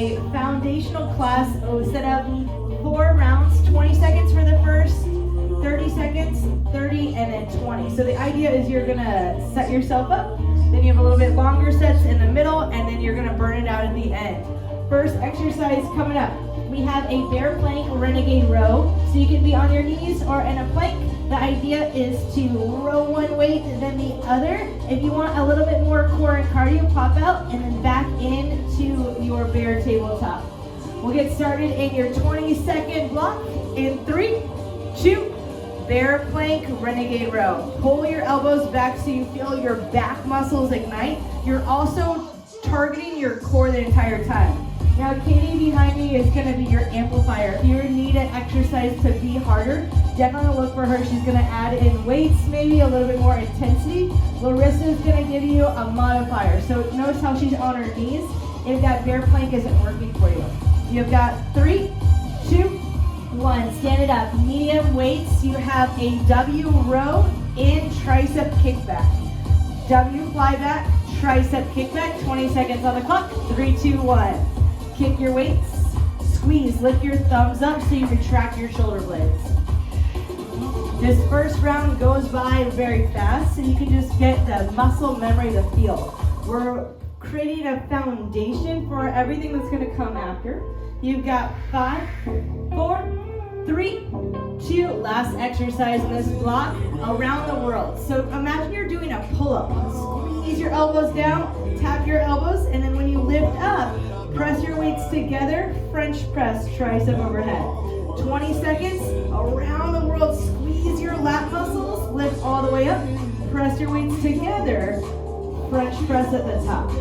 a foundational class set up 4 rounds, 20 seconds for the first, 30 seconds, 30, and then 20. So the idea is you're gonna set yourself up, then you have a little bit longer sets in the middle, and then you're gonna burn it out at the end. First exercise coming up. We have a bear plank renegade row. So you can be on your knees or in a plank. The idea is to row one weight then the other. If you want a little bit more core and cardio, pop out and then back into your bear tabletop. We'll get started in your 20-second block in 3, 2, bear plank renegade row. Pull your elbows back so you feel your back muscles ignite. You're also targeting your core the entire time. Now Katie behind me is going to be your amplifier. If you need an exercise to be harder, definitely look for her. She's going to add in weights, maybe a little bit more intensity. Larissa is going to give you a modifier. So notice how she's on her knees if that bear plank isn't working for you. You've got 3, 2, 1. Stand it up. Medium weights. You have a W row in tricep kickback. W fly back, tricep kickback. 20 seconds on the clock. 3, 2, 1. Kick your weights, squeeze, lift your thumbs up so you retract your shoulder blades. This first round goes by very fast, so you can just get the muscle memory, the feel. We're creating a foundation for everything that's going to come after. You've got 5, 4, 3, 2, last exercise in this block, around the world. So imagine you're doing a pull-up. Squeeze your elbows down, tap your elbows, and then when you lift up, press your weights together, French press, tricep overhead. 20 seconds, around the world, squeeze your lat muscles, lift all the way up, press your weights together, French press at the top.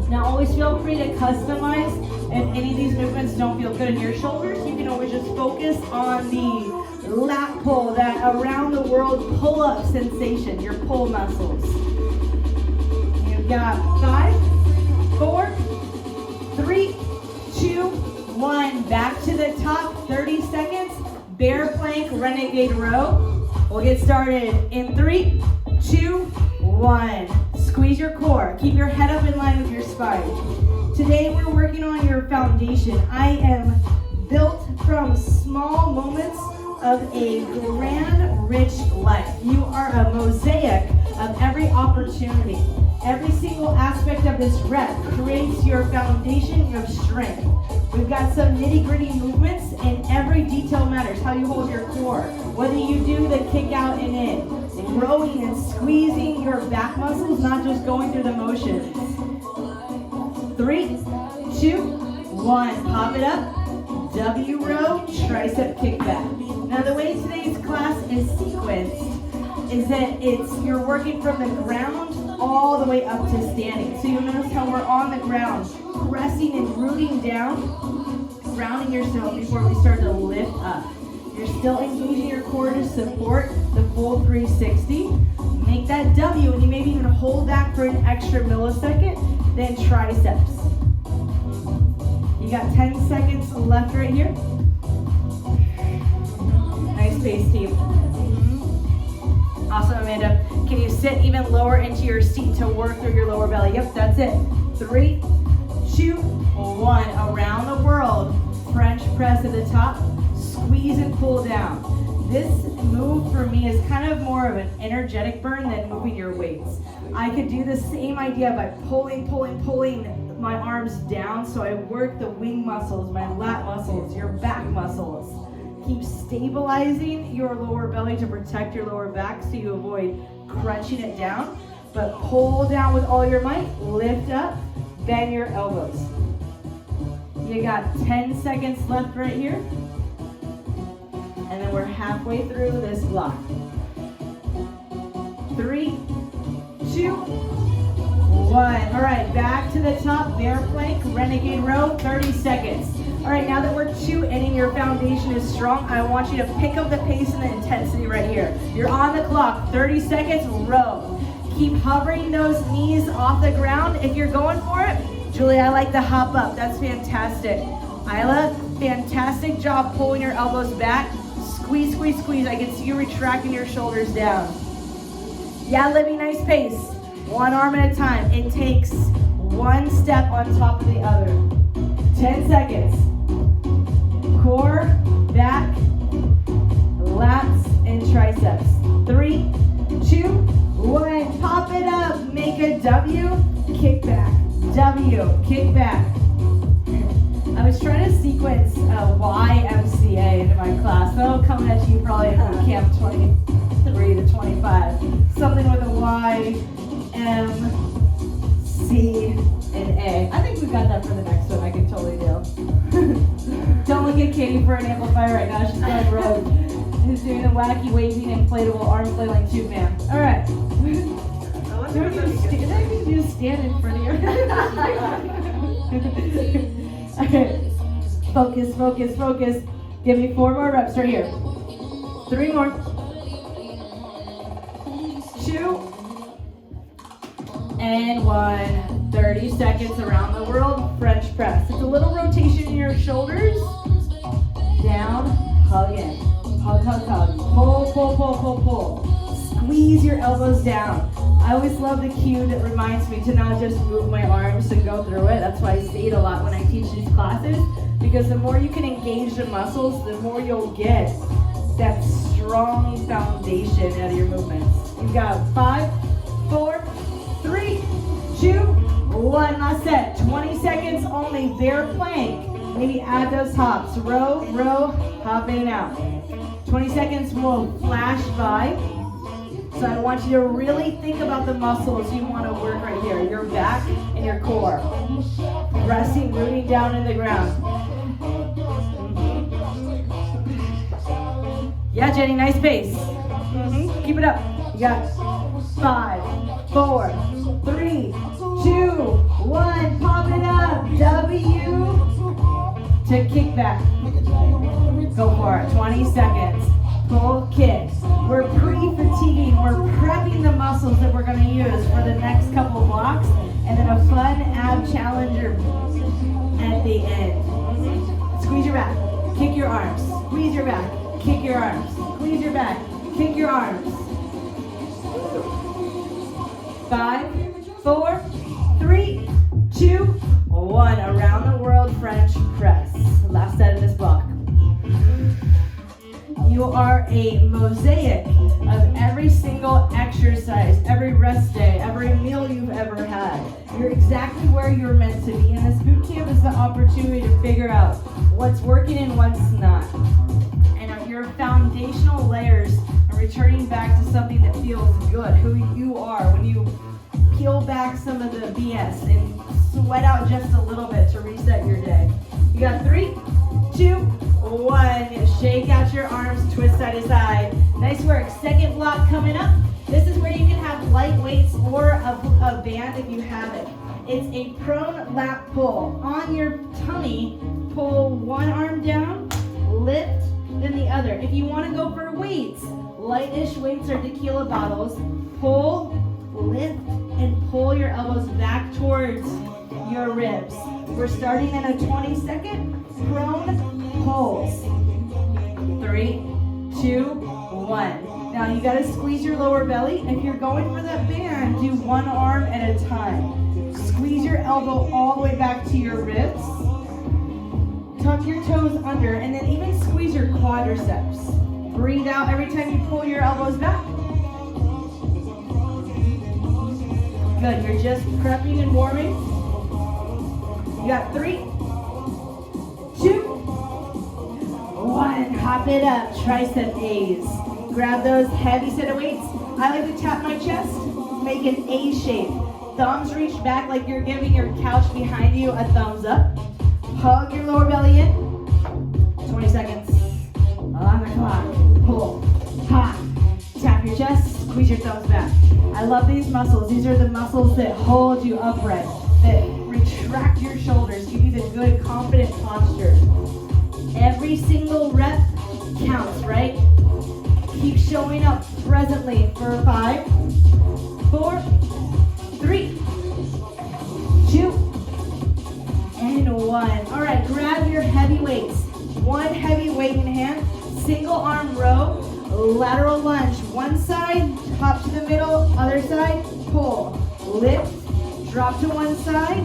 Now always feel free to customize. If any of these movements don't feel good in your shoulders, you can always just focus on the lat pull, that around the world pull-up sensation, your pull muscles. You've got 5, 4, 3, 2, 1. Back to the top, 30 seconds. Bear plank, renegade row. We'll get started in 3, 2, 1. Squeeze your core. Keep your head up in line with your spine. Today we're working on your foundation. I am built from small moments of a grand, rich life. You are a mosaic of every opportunity. Every single aspect of this rep creates your foundation, your strength. We've got some nitty-gritty movements, and every detail matters. How you hold your core, whether you do the kick out and in, rowing and squeezing your back muscles, not just going through the motions. 3, 2, 1. Pop it up. W row, tricep kickback. Now the way today's class is sequenced is that you're working from the ground all the way up to standing. So you'll notice how we're on the ground, pressing and rooting down, grounding yourself before we start to lift up. You're still engaging your core to support the full 360. Make that W, and you maybe even hold that for an extra millisecond, then triceps. You got 10 seconds left right here. Nice pace, team. Awesome, Amanda. Can you sit even lower into your seat to work through your lower belly? Yep, that's it. 3, 2, 1. Around the world. French press at the top. Squeeze and pull down. This move for me is kind of more of an energetic burn than moving your weights. I could do the same idea by pulling my arms down, so I work the wing muscles, my lat muscles, your back muscles. Keep stabilizing your lower belly to protect your lower back so you avoid crunching it down, but pull down with all your might, lift up, bend your elbows. You got 10 seconds left right here, and then we're halfway through this block. 3, 2, 1. All right, back to the top, bear plank, renegade row, 30 seconds. All right, now that we're 2 and your foundation is strong, I want you to pick up the pace and the intensity right here. You're on the clock, 30 seconds, row. Keep hovering those knees off the ground. If you're going for it, Julie, I like the hop up. That's fantastic. Isla, fantastic job pulling your elbows back. Squeeze, squeeze, squeeze. I can see you retracting your shoulders down. Yeah, Libby, nice pace. One arm at a time. It takes one step on top of the other. 10 seconds. Core, back, lats, and triceps. 3, 2, 1. Pop it up. Make a W, kick back. W, kick back. I was trying to sequence 𝐷𝐿𝐿 into my class. That'll come at you probably in bootcamp 23 to 25. Something with a Y, M, C, and A. I think we've got that for the next one. I can totally do. Don't look at Katie for an amplifier right now. She's going rogue. Who's doing the wacky, waving, inflatable arm flailing tube man. All right. You just stand in front of you. Okay. Focus, focus, focus. Give me 4 more reps right here. 3 more. 2. And 1. 30 seconds around the world. French press. It's a little rotation in your shoulders. Down, hug in. Hug, hug, hug. Pull, pull, pull, pull, pull. Squeeze your elbows down. I always love the cue that reminds me to not just move my arms and go through it. That's why I say it a lot when I teach these classes, because the more you can engage the muscles, the more you'll get that strong foundation out of your movements. You've got 5, 4, 3, 2, 1. Last set. 20 seconds only. Bear plank. Maybe add those hops. Row, row, hop in and out. 20 seconds will flash by. So I want you to really think about the muscles you want to work right here. Your back and your core. Resting, rooting down in the ground. Yeah, Jenny, nice pace. Keep it up. You got 5, 4, 3, 2, 1. Pop it up. W to kick back. Go for it. 20 seconds. Pull, kick. We're pre-fatiguing. We're prepping the muscles that we're going to use for the next couple blocks, and then a fun ab challenger at the end. Squeeze your back. Kick your arms. Squeeze your back. Kick your arms. Squeeze your back. Kick your arms. 5, 4, 3, 2, 1. Around the world French press. Last set of this block. You are a mosaic of every single exercise, every rest day, every meal you've ever had. You're exactly where you're meant to be. And this boot camp is the opportunity to figure out what's working and what's not. And your foundational layers are returning back to something that feels good, who you are. When you peel back some of the BS and sweat out just a little bit to reset your day. You got 3, 2, 1. Shake out your arms, twist side to side. Nice work. Second block coming up. This is where you can have light weights or a band if you have it. It's a prone lat pull. On your tummy, pull one arm down, lift, then the other. If you want to go for weights, lightish weights or tequila bottles, pull, lift, and pull your elbows back towards your ribs. We're starting in a 20-second prone pulls. 3, 2, 1. Now you gotta squeeze your lower belly. If you're going for that band, do one arm at a time. Squeeze your elbow all the way back to your ribs. Tuck your toes under, and then even squeeze your quadriceps. Breathe out every time you pull your elbows back. Good, you're just prepping and warming. You got 3, 2, 1. Hop it up, tricep A's. Grab those heavy set of weights. I like to tap my chest, make an A shape. Thumbs reach back like you're giving your couch behind you a thumbs up. Hug your lower belly in. 20 seconds. On the clock. Pull. Hop. Tap your chest. Squeeze your thumbs back. I love these muscles. These are the muscles that hold you upright, that retract your shoulders, give you the good, confident posture. Every single rep counts, right? Keep showing up presently for 5, 4, 3, 2, and 1. All right, grab your heavy weights. One heavy weight in hand, single arm row, lateral lunge. One side, hop to the middle, other side, pull, lift, drop to one side,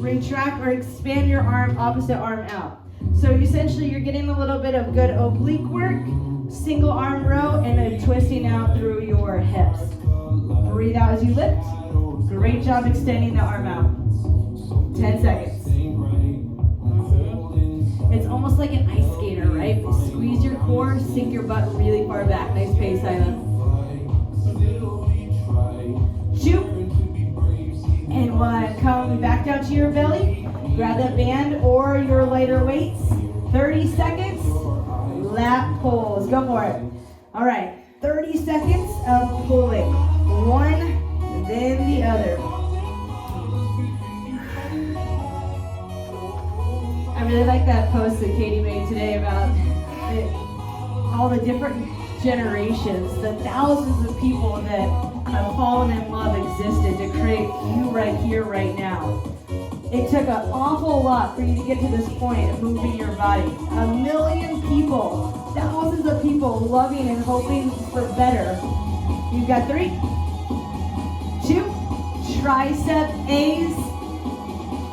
retract or expand your arm, opposite arm out. So essentially you're getting a little bit of good oblique work, single arm row, and then twisting out through your hips. Breathe out as you lift. Great job extending the arm out. 10 seconds. It's almost like an ice skater, right? Squeeze your core, sink your butt really far back. Nice pace, Island. Shoot. And one. Come back down to your belly. Grab that band or your lighter weights. 30 seconds. Lat pulls. Go for it. All right. 30 seconds of pulling. One, then the other. I really like that post that Katie made today about all the different generations, the thousands of people that have fallen in love existed to create you right here, right now. It took an awful lot for you to get to this point of moving your body. 1 million people, thousands of people loving and hoping for better. You've got 3, 2, tricep A's.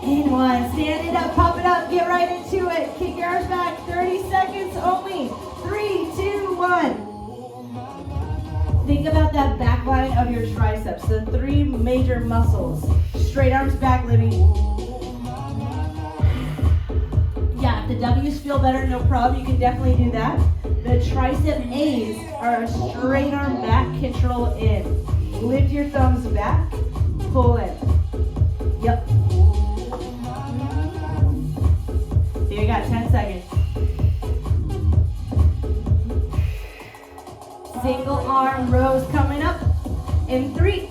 And 1, stand it up, pop it up, get right into it. Kick your arms back, 30 seconds only. 3, 2, 1. Think about that back line of your triceps, the 3 major muscles. Straight arms back, Libby. Yeah, if the W's feel better, no problem, you can definitely do that. The tricep A's are a straight arm back, control in. Lift your thumbs back, pull in. Yep. You got 10 seconds. Single arm rows coming up. In 3,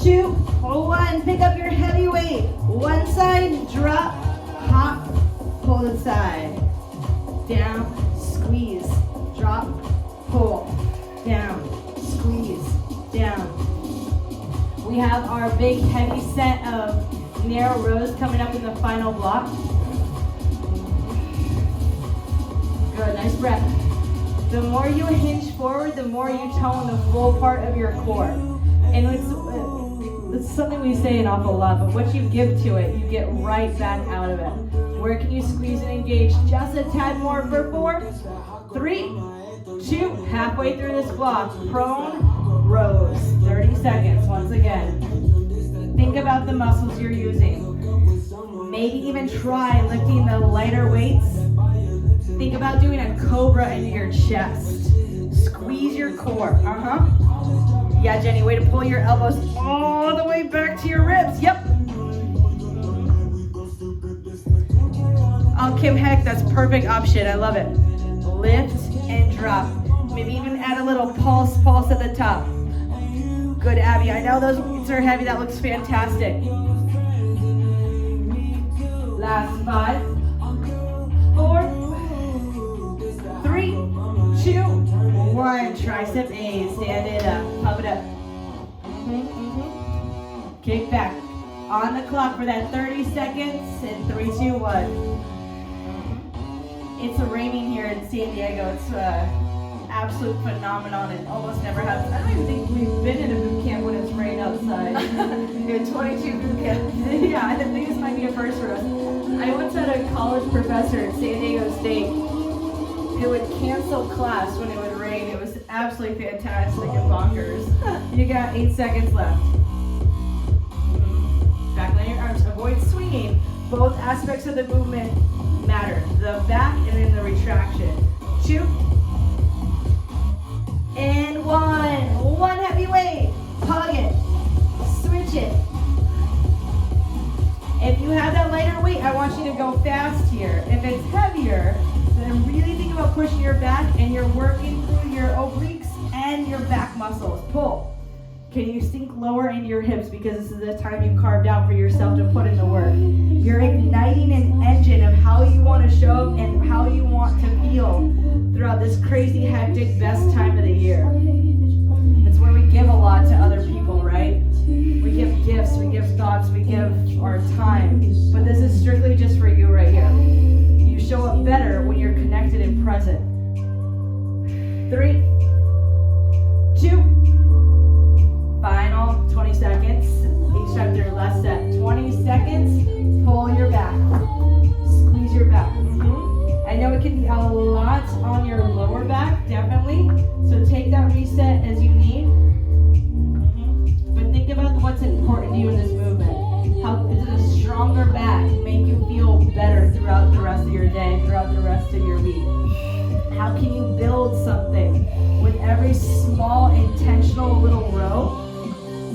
2, 1. Pick up your heavy weight. One side, drop, hop, pull the side. Down, squeeze, drop, pull. Down, squeeze, down. We have our big heavy set of narrow rows coming up in the final block. Good, nice breath. The more you hinge forward, the more you tone the full part of your core. And it's something we say an awful lot, but what you give to it, you get right back out of it. Where can you squeeze and engage just a tad more for 4, 3, 2, halfway through this block. Prone, rows, 30 seconds once again. Think about the muscles you're using. Maybe even try lifting the lighter weights. Think about doing a cobra into your chest. Squeeze your core. Yeah, Jenny, way to pull your elbows all the way back to your ribs. Yep. Oh, Kim Heck, that's perfect option. I love it. Lift and drop. Maybe even add a little pulse at the top. Good, Abby. I know those weights are heavy. That looks fantastic. Last 5, 4, 3, 2, 1. Tricep A. Stand it up. Pump it up. Kick back. On the clock for that 30 seconds. In 3, 2, 1. It's raining here in San Diego. It's absolute phenomenon. It almost never happens. I don't even think we've been in a boot camp when it's rained outside. In 22 boot camps. Yeah, I think this might be a first for us. I once had a college professor at San Diego State who would cancel class when it would rain. It was absolutely fantastic and bonkers. You got 8 seconds left. Back on your arms. Avoid swinging. Both aspects of the movement matter. The back and then the retraction. 2 and 1. One heavy weight. Hug it. Switch it. If you have that lighter weight, I want you to go fast here. If it's heavier, then really think about pushing your back and you're working through your obliques and your back muscles. Pull. Can you sink lower into your hips because this is the time you carved out for yourself to put in the work. You're igniting an engine of how you want to show up and how you want to feel throughout this crazy, hectic, best time of the year. It's where we give a lot to other people, right? We give gifts, we give thoughts, we give our time. But this is strictly just for you right here. You show up better when you're connected and present. 3, 2, final 20 seconds. Each time through, last set. 20 seconds. Pull your in your week? How can you build something with every small intentional little row?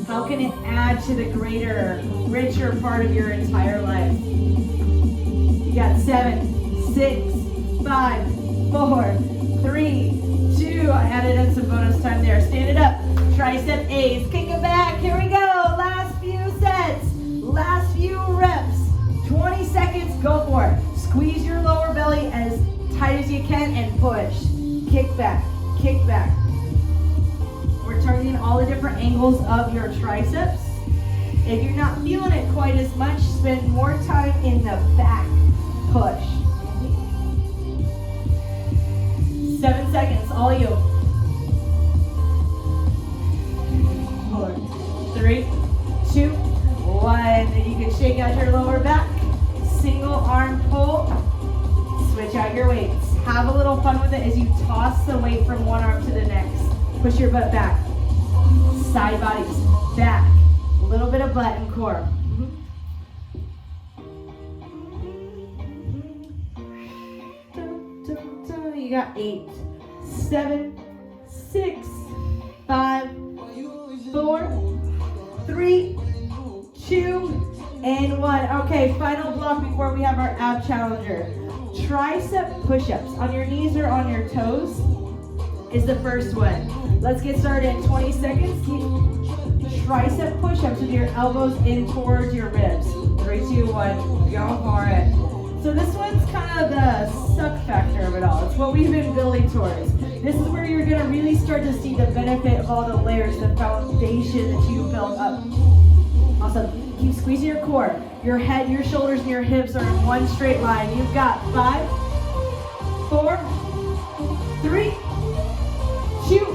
How can it add to the greater, richer part of your entire life? You got 7, 6, 5, 4, 3, 2. I added in some bonus time there. Stand it up. Tricep A's. Kick it back. Here we go. Last few sets. Last few reps. 20 seconds. Go for it. Squeeze your lower belly as tight as you can and push. Kick back. Kick back. We're targeting all the different angles of your triceps. If you're not feeling it quite as much, spend more time in the back push. 7 seconds, all you. 4, 3, 2, 1. Then you can shake out your lower back. Single arm pull. Switch out your weights. Have a little fun with it as you toss the weight from one arm to the next. Push your butt back. Side bodies, back. A little bit of butt and core. You got 8, 7, 6, 5, 4, 3, 2, and 1. Okay, final block before we have our ab challenger. Tricep push-ups on your knees or on your toes is the first one. Let's get started in 20 seconds. Tricep push-ups with your elbows in towards your ribs. 3, 2, 1, go for it. So this one's kind of the suck factor of it all. It's what we've been building towards. This is where you're gonna really start to see the benefit of all the layers, the foundation that you built up. Awesome. Keep squeezing your core. Your head, your shoulders, and your hips are in one straight line. You've got 5, 4, 3, 2,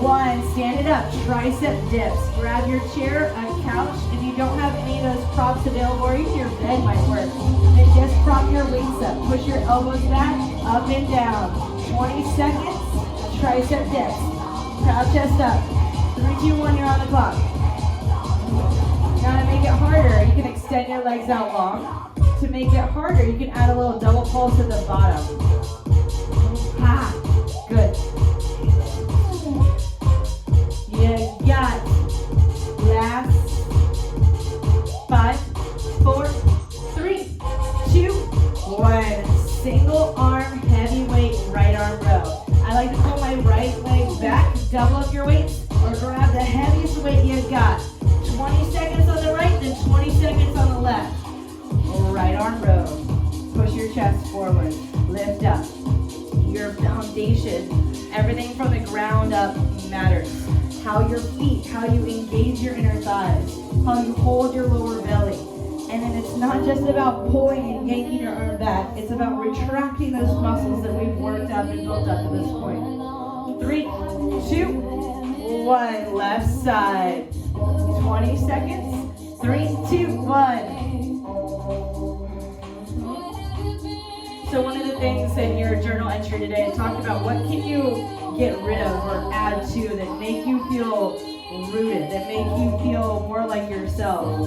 1. Stand it up. Tricep dips. Grab your chair, a couch. If you don't have any of those props available, or even your bed might work, then just prop your weights up. Push your elbows back, up and down. 20 seconds. Tricep dips. Proud chest up. 3, 2, 1. You're on the clock. Now to make it harder, you can extend your legs out long. To make it harder, you can add a little double pulse at the bottom. Ha! Good. You got last 5, 4, 3, 2, 1. Single arm, heavy weight, right arm row. I like to pull my right leg back, double up your weights, or grab the heaviest weight you got. 20 seconds on the right, then 20 seconds on the left. Right arm row. Push your chest forward. Lift up. Your foundation, everything from the ground up matters. How your feet, how you engage your inner thighs, how you hold your lower belly. And then it's not just about pulling and yanking your arm back. It's about retracting those muscles that we've worked up and built up to this point. 3, 2, 1. Left side. 20 seconds. 3, 2, 1. So one of the things in your journal entry today, I talked about what can you get rid of or add to that make you feel rooted, that make you feel more like yourself.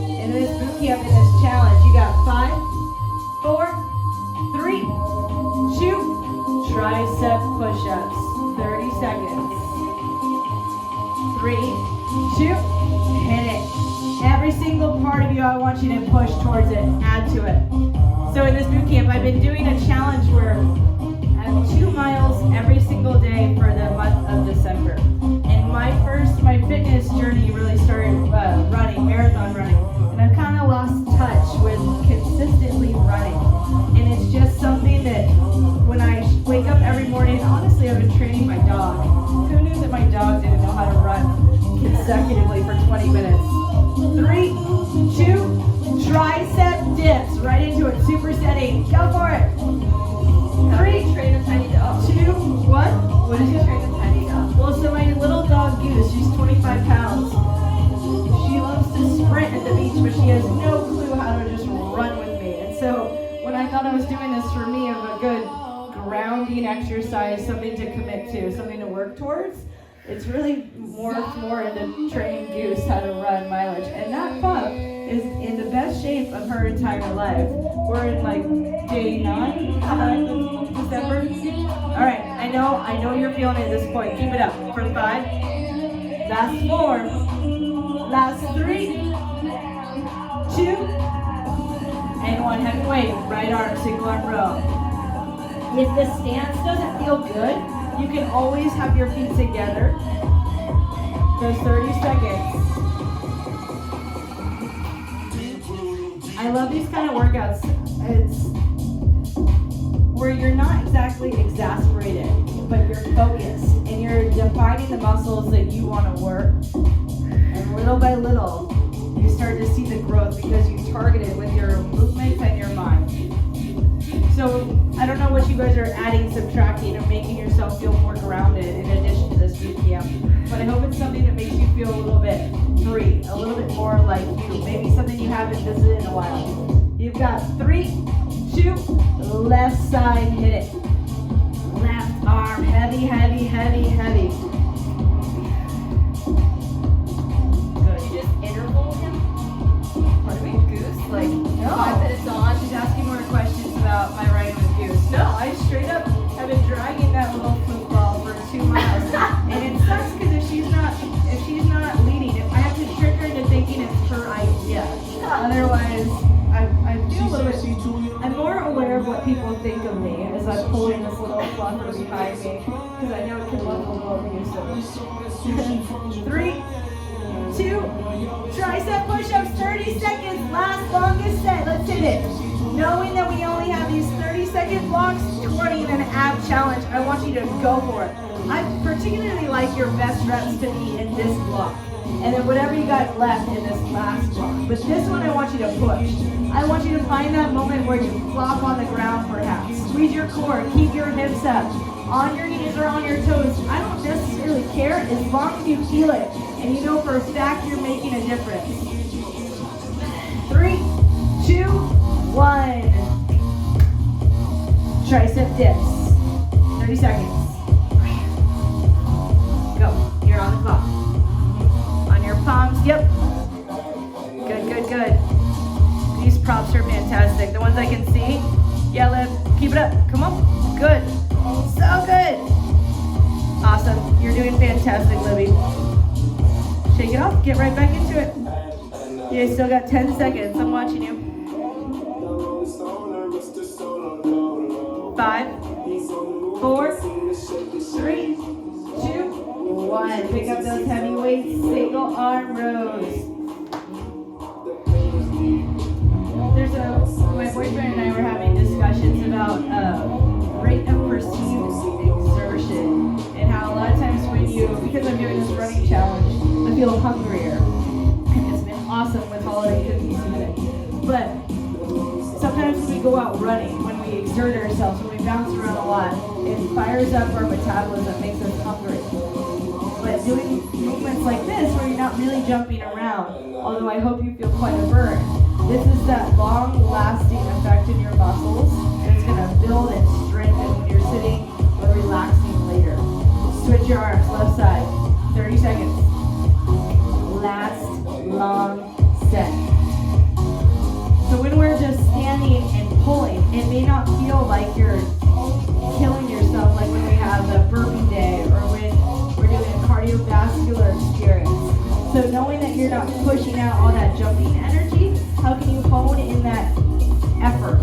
In this boot camp, in this challenge, you got 5, 4, 3, 2, tricep push-ups. 30 seconds. 3, 2, hit it. Every single part of you, I want you to push towards it, add to it. So in this boot camp, I've been doing a challenge where I'm 2 miles every single day for the month of December. And my fitness journey really started running, marathon running. And I've kind of lost touch with consistently running. And it's just something that when I wake up every morning, honestly, I've been training my dog. Who knew that my dog didn't know how to run consecutively for 20 minutes? 3, 2, tricep dips. Right into it. Supersetting. Go for it. 3, train a tiny dog. 2, 1. What did you train a tiny dog? Well, so my little dog Goose, she's 25 pounds. She loves to sprint at the beach, but she has no clue how to just run with me. And so when I thought I was doing this for me of a good grounding exercise, something to commit to, something to work towards, it's really morphed more into training Goose how to run mileage. And that pup is in the best shape of her entire life. We're in like day 9 of December. All right, I know you're feeling it at this point. Keep it up for 5. Last 4. Last 3. 2. And 1. Heavy weight. Right arm, single arm row. If the stance doesn't feel good, you can always have your feet together. Those 30 seconds. I love these kind of workouts. It's where you're not exactly exasperated, but you're focused and you're defining the muscles that you want to work. And little by little, you start to see the growth because you targeted with your movements and your mind. So I don't know what you guys are adding, subtracting, or making yourself feel more grounded in addition to this boot camp. But I hope it's something that makes you feel a little bit free, a little bit more like you. Maybe something you haven't visited in a while. You've got 3, 2, left side, hit it. Left arm, heavy, heavy, heavy, heavy. Good. You just interval him? Pardon me? Goose? Like, no. 5 minutes on. She's asking more questions about my riding with Goose. No, I straight up have been dragging that little football for 2 miles. And it sucks because if she's not leading, if I have to trick her into thinking it's her idea. Otherwise, I feel a little bit, I'm more aware of what people think of me as I'm pulling this little fluffer behind me, because I know it can look a little abusive. 3, 2, tricep push-ups, 30 seconds, last longest set, let's hit it. Knowing that we only have these 30-second blocks, 20 and then an ab challenge, I want you to go for it. I particularly like your best reps to be in this block. And then whatever you got left in this last block. But this one I want you to push. I want you to find that moment where you flop on the ground perhaps. Squeeze your core, keep your hips up. On your knees or on your toes. I don't necessarily care as long as you feel it. And you know for a fact you're making a difference. 3, 2, 1. Tricep dips. 30 seconds. Go. You're on the clock. On your palms. Yep. Good, good, good. These props are fantastic. The ones I can see. Yeah, Liv. Keep it up. Come on. Good. So good. Awesome. You're doing fantastic, Libby. Shake it off. Get right back into it. You still got 10 seconds. I'm watching you. 5, 4, 3, 2, 1. Pick up those heavy weights. Single arm rows. My boyfriend and I were having discussions about rate of perceived exertion and how a lot of times because I'm doing this running challenge, I feel hungrier. And it's been awesome with holiday cookie season. But sometimes when we go out running, when we exert ourselves, when we bounce around a lot, it fires up our metabolism, makes us hungry. But doing movements like this, where you're not really jumping around, although I hope you feel quite a burn, this is that long-lasting effect in your muscles, and it's going to build and strengthen when you're sitting or relaxing later. Switch your arms, left side, 30 seconds. Last long set. So when we're just standing and pulling, it may not feel like you're killing yourself like when we have the burpee day or when we're doing a cardiovascular experience. So knowing that you're not pushing out all that jumping energy, how can you hone in that effort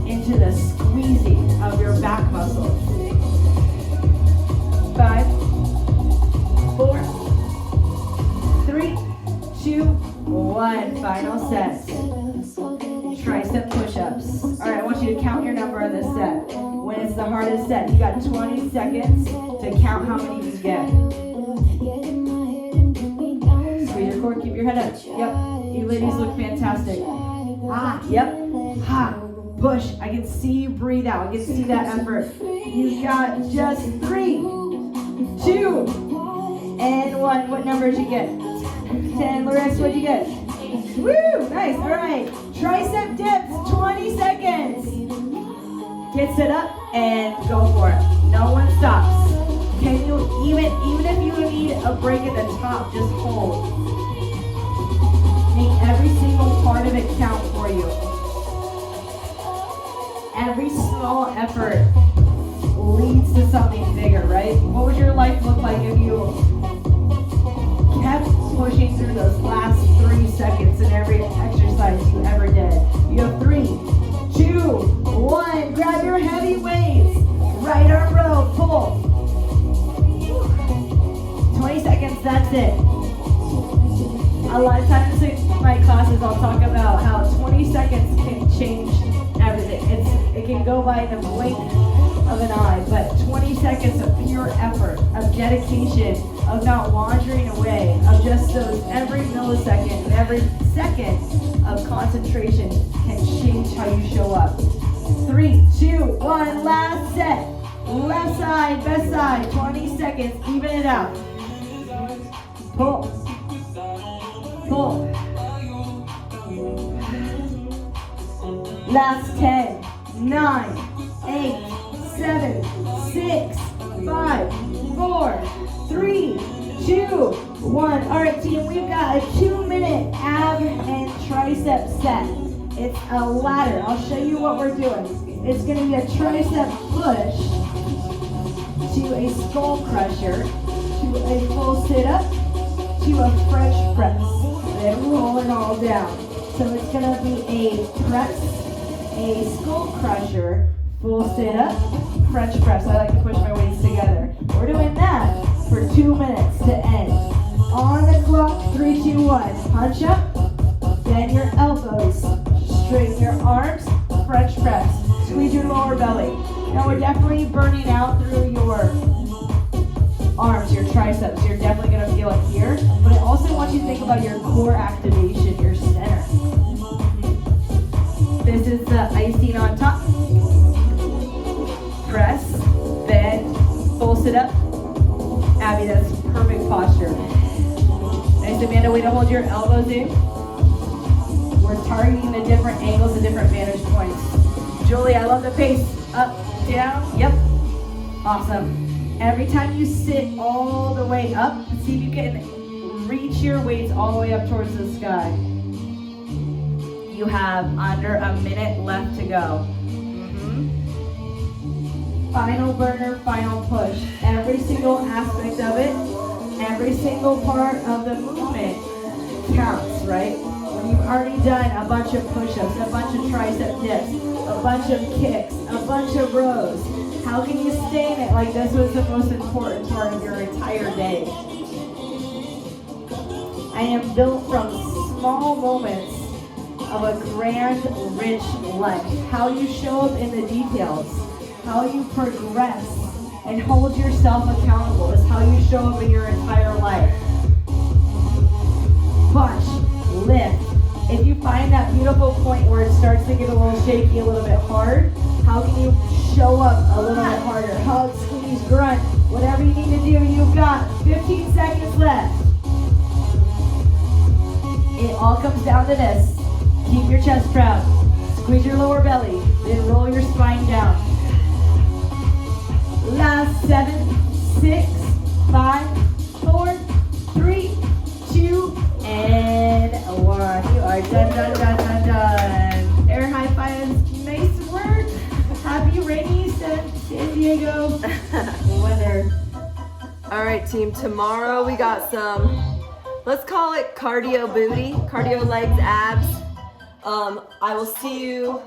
into the squeezing of your back muscles? 5, 4, 3, 2, 1. Final set. Tricep push-ups. All right, I want you to count your number on this set. When it's the hardest set, you got 20 seconds to count how many you get. Squeeze your core, keep your head up. Yep, you ladies look fantastic. Ah, yep. Ha, push. I can see you breathe out. I can see that effort. You've got just 3, 2, and 1. What number did you get? 10. Larissa, what'd you get? Woo! Nice. All right. Tricep dips. 20 seconds. Get set up and go for it. No one stops. Can you even if you need a break at the top, just hold. Make every single part of it count for you. Every small effort leads to something bigger, right? What would your life look like if you kept pushing through those last 3 seconds in every exercise you ever did? You have 3, 2, 1. Grab your heavy weights. Right arm row, pull. 20 seconds, that's it. A lot of times in my classes, I'll talk about how 20 seconds can change everything. It can go by in a blink of an eye, but 20 seconds of pure effort, of dedication, of not wandering away, of just those every millisecond and every second of concentration can change how you show up. 3, 2, 1, last set. Left side, best side, 20 seconds, even it out. Pull. Pull. Last 10, 9, 8, 7, 6, 5, 4, 3, 2, 1. All right, team, we've got a 2-minute ab and tricep set. It's a ladder. I'll show you what we're doing. It's going to be a tricep push to a skull crusher, to a full sit-up, to a French press. Then roll it all down. So it's going to be a press, a skull crusher, full sit-up, French press. I like to push my weights together. We're doing that for 2 minutes to end. On the clock, 3, 2, 1. Punch up, bend your elbows, straighten your arms, French press. Squeeze your lower belly. Now we're definitely burning out through your arms, your triceps. You're definitely going to feel it here. But I also want you to think about your core activation, your center. This is the icing on top. Press, bend, full sit up. Abby, that's perfect posture. Nice, Amanda, way to hold your elbows in. We're targeting the different angles and different vantage points. Julie, I love the pace. Up, down, yep. Awesome. Every time you sit all the way up, see if you can reach your weights all the way up towards the sky. You have under a minute left to go. Final burner, final push. Every single aspect of it, every single part of the movement counts, right? When you've already done a bunch of push-ups, a bunch of tricep dips, a bunch of kicks, a bunch of rows, how can you stay in it like this was the most important part of your entire day? I am built from small moments of a grand, rich life. How you show up in the details, how you progress and hold yourself accountable is how you show up in your entire life. Push, lift. If you find that beautiful point where it starts to get a little shaky, a little bit hard, how can you show up a little bit harder? Hug, squeeze, grunt, whatever you need to do. You've got 15 seconds left. It all comes down to this. Keep your chest proud. Squeeze your lower belly. Then roll your spine down. Last 7, 6, 5, 4, 3, 2, and 1. You are done. Air high fives. Nice work. Happy rainy San Diego weather. All right, team. Tomorrow we got some, let's call it cardio booty, cardio legs, abs. I will see you